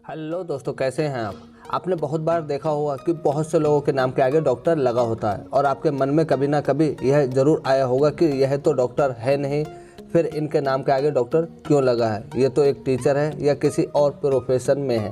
Hello दोस्तों, कैसे हैं आप। आपने बहुत बार देखा होगा कि बहुत से लोगों के नाम के आगे डॉक्टर लगा होता है और आपके मन में कभी ना कभी यह ज़रूर आया होगा कि यह तो डॉक्टर है नहीं, फिर इनके नाम के आगे डॉक्टर क्यों लगा है। ये तो एक टीचर है या किसी और प्रोफेशन में है,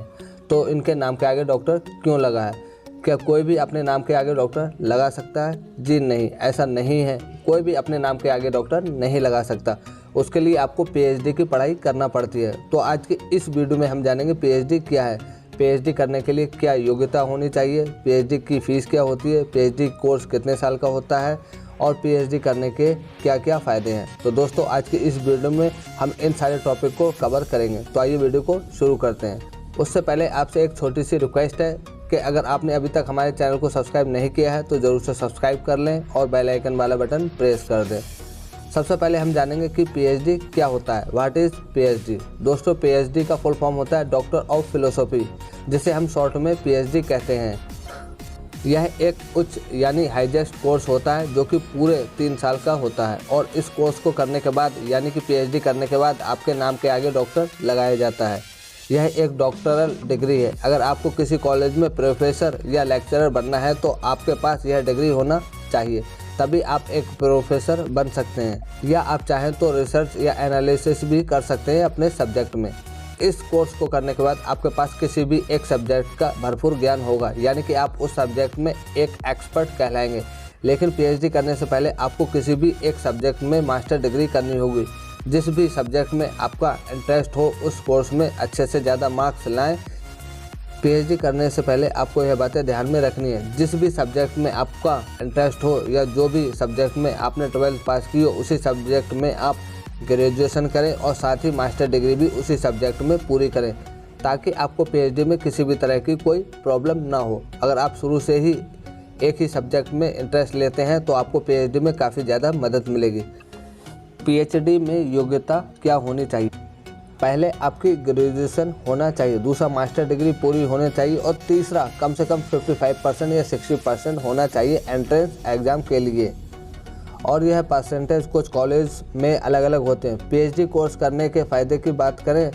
तो इनके नाम के आगे डॉक्टर क्यों लगा है। क्या कोई भी अपने नाम के आगे डॉक्टर लगा सकता है? जी नहीं, ऐसा नहीं है। कोई भी अपने नाम के आगे डॉक्टर नहीं लगा सकता। उसके लिए आपको पीएचडी की पढ़ाई करना पड़ती है। तो आज की इस वीडियो में हम जानेंगे पीएचडी क्या है, पीएचडी करने के लिए क्या योग्यता होनी चाहिए, पीएचडी की फ़ीस क्या होती है, पीएचडी कोर्स कितने साल का होता है और पीएचडी करने के क्या क्या फ़ायदे हैं। तो दोस्तों, आज की इस वीडियो में हम इन सारे टॉपिक को कवर करेंगे। तो आइए वीडियो को शुरू करते हैं। उससे पहले आपसे एक छोटी सी रिक्वेस्ट है कि अगर आपने अभी तक हमारे चैनल को सब्सक्राइब नहीं किया है तो ज़रूर से सब्सक्राइब कर लें और बेल आइकन वाला बटन प्रेस कर दें। सबसे पहले हम जानेंगे कि पीएचडी क्या होता है। What is PhD. दोस्तों, पीएचडी का फुल फॉर्म होता है डॉक्टर ऑफ फिलोसॉफी, जिसे हम शॉर्ट में पीएचडी कहते हैं। यह एक उच्च यानी हाईएस्ट कोर्स होता है जो कि पूरे 3 साल का होता है और इस कोर्स को करने के बाद यानी कि पीएचडी करने के बाद आपके नाम के आगे डॉक्टर लगाया जाता है। यह एक डॉक्टरल डिग्री है। अगर आपको किसी कॉलेज में प्रोफेसर या लेक्चरर बनना है तो आपके पास यह डिग्री होना चाहिए, तभी आप एक प्रोफेसर बन सकते हैं। या आप चाहें तो रिसर्च या एनालिसिस भी कर सकते हैं अपने सब्जेक्ट में। इस कोर्स को करने के बाद आपके पास किसी भी एक सब्जेक्ट का भरपूर ज्ञान होगा, यानी कि आप उस सब्जेक्ट में एक एक्सपर्ट कहलाएंगे। लेकिन पीएचडी करने से पहले आपको किसी भी एक सब्जेक्ट में मास्टर डिग्री करनी होगी। जिस भी सब्जेक्ट में आपका इंटरेस्ट हो उस कोर्स में अच्छे से ज़्यादा मार्क्स लाएं। पीएचडी करने से पहले आपको यह बातें ध्यान में रखनी है। जिस भी सब्जेक्ट में आपका इंटरेस्ट हो या जो भी सब्जेक्ट में आपने 12th पास की हो उसी सब्जेक्ट में आप ग्रेजुएशन करें और साथ ही मास्टर डिग्री भी उसी सब्जेक्ट में पूरी करें, ताकि आपको पीएचडी में किसी भी तरह की कोई प्रॉब्लम ना हो। अगर आप शुरू से ही एक ही सब्जेक्ट में इंटरेस्ट लेते हैं तो आपको पीएचडी में काफ़ी ज़्यादा मदद मिलेगी। पीएचडी में योग्यता क्या होनी चाहिए। पहले आपकी ग्रेजुएशन होना चाहिए, दूसरा मास्टर डिग्री पूरी होनी चाहिए और तीसरा कम से कम 55% या 60% होना चाहिए एंट्रेंस एग्ज़ाम के लिए। और यह परसेंटेज कुछ कॉलेज में अलग अलग होते हैं। पीएचडी कोर्स करने के फ़ायदे की बात करें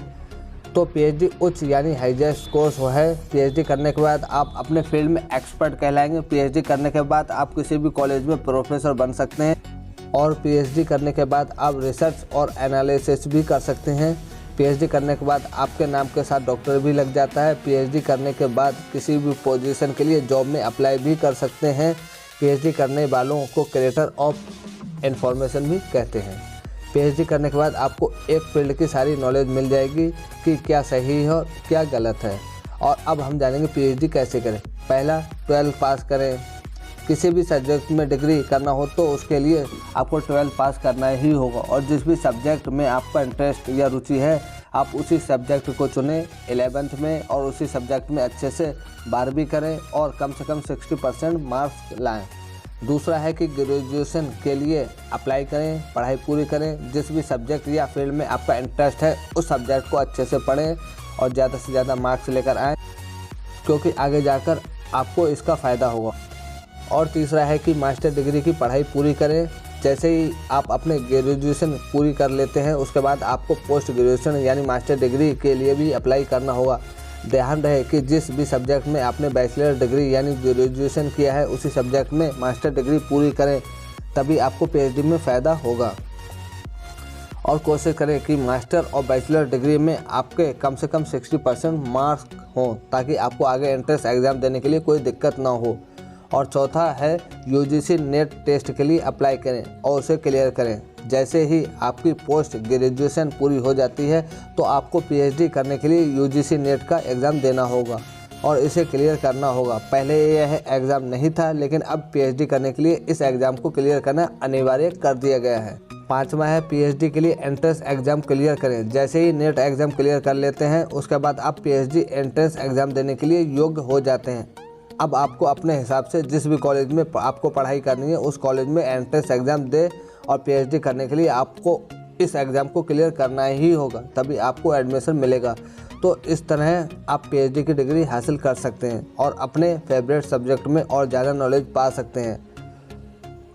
तो पीएचडी उच्च यानी हाईएस्ट कोर्स है। पीएचडी करने के बाद आप अपने फील्ड में एक्सपर्ट कहलाएंगे। पीएचडी करने के बाद आप किसी भी कॉलेज में प्रोफेसर बन सकते हैं और पीएचडी करने के बाद आप रिसर्च और एनालिसिस भी कर सकते हैं। पीएचडी करने के बाद आपके नाम के साथ डॉक्टर भी लग जाता है। पीएचडी करने के बाद किसी भी पोजीशन के लिए जॉब में अप्लाई भी कर सकते हैं। पीएचडी करने वालों को क्रिएटर ऑफ इंफॉर्मेशन भी कहते हैं। पीएचडी करने के बाद आपको एक फील्ड की सारी नॉलेज मिल जाएगी कि क्या सही है और क्या गलत है। और अब हम जानेंगे पीएचडी कैसे करें। पहला 12th पास करें। किसी भी सब्जेक्ट में डिग्री करना हो तो उसके लिए आपको 12th पास करना ही होगा और जिस भी सब्जेक्ट में आपका इंटरेस्ट या रुचि है आप उसी सब्जेक्ट को चुनें 11th में और उसी सब्जेक्ट में अच्छे से 12वीं करें और कम से कम 60% मार्क्स लाएं। दूसरा है कि ग्रेजुएशन के लिए अप्लाई करें, पढ़ाई पूरी करें। जिस भी सब्जेक्ट या फील्ड में आपका इंटरेस्ट है उस सब्जेक्ट को अच्छे से पढ़ें और ज़्यादा से ज़्यादा मार्क्स लेकर आएँ, क्योंकि आगे जाकर आपको इसका फ़ायदा होगा। और तीसरा है कि मास्टर डिग्री की पढ़ाई पूरी करें। जैसे ही आप अपने ग्रेजुएशन पूरी कर लेते हैं उसके बाद आपको पोस्ट ग्रेजुएशन यानी मास्टर डिग्री के लिए भी अप्लाई करना होगा। ध्यान रहे कि जिस भी सब्जेक्ट में आपने बैचलर डिग्री यानी ग्रेजुएशन किया है उसी सब्जेक्ट में मास्टर डिग्री पूरी करें, तभी आपको पीएचडी में फ़ायदा होगा। और कोशिश करें कि मास्टर और बैचलर डिग्री में आपके कम से कम 60% मार्क्स हों, ताकि आपको आगे एंट्रेंस एग्ज़ाम देने के लिए कोई दिक्कत ना हो। और चौथा है यूजीसी नेट टेस्ट के लिए अप्लाई करें और उसे क्लियर करें। जैसे ही आपकी पोस्ट ग्रेजुएशन पूरी हो जाती है तो आपको पीएचडी करने के लिए यूजीसी नेट का एग्ज़ाम देना होगा और इसे क्लियर करना होगा। पहले यह एग्ज़ाम नहीं था, लेकिन अब पीएचडी करने के लिए इस एग्ज़ाम को क्लियर करना अनिवार्य कर दिया गया है। पाँचवा है पीएचडी के लिए एंट्रेंस एग्ज़ाम क्लियर करें। जैसे ही नेट एग्ज़ाम क्लियर कर लेते हैं उसके बाद आप पीएचडी एंट्रेंस एग्ज़ाम देने के लिए योग्य हो जाते हैं। अब आपको अपने हिसाब से जिस भी कॉलेज में आपको पढ़ाई करनी है उस कॉलेज में एंट्रेंस एग्ज़ाम दे और पीएचडी करने के लिए आपको इस एग्ज़ाम को क्लियर करना ही होगा, तभी आपको एडमिशन मिलेगा। तो इस तरह आप पीएचडी की डिग्री हासिल कर सकते हैं और अपने फेवरेट सब्जेक्ट में और ज़्यादा नॉलेज पा सकते हैं।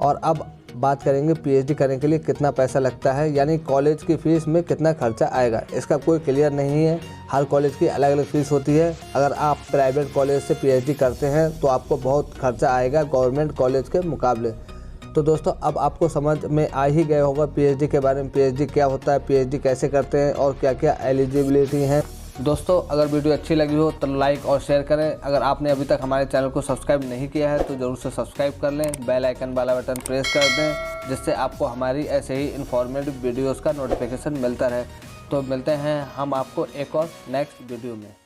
और अब बात करेंगे पीएचडी करने के लिए कितना पैसा लगता है, यानी कॉलेज की फ़ीस में कितना खर्चा आएगा। इसका कोई क्लियर नहीं है, हर कॉलेज की अलग अलग फ़ीस होती है। अगर आप प्राइवेट कॉलेज से पीएचडी करते हैं तो आपको बहुत खर्चा आएगा गवर्नमेंट कॉलेज के मुकाबले। तो दोस्तों अब आपको समझ में आ ही गया होगा पीएचडी के बारे में, पीएचडी क्या होता है, पीएचडी कैसे करते हैं और क्या क्या एलिजिबिलिटी हैं। दोस्तों अगर वीडियो अच्छी लगी हो तो लाइक और शेयर करें। अगर आपने अभी तक हमारे चैनल को सब्सक्राइब नहीं किया है तो ज़रूर से सब्सक्राइब कर लें, बेल आइकन वाला बटन प्रेस कर दें, जिससे आपको हमारी ऐसे ही इन्फॉर्मेटिव वीडियोज़ का नोटिफिकेशन मिलता रहे। तो मिलते हैं हम आपको एक और नेक्स्ट वीडियो में।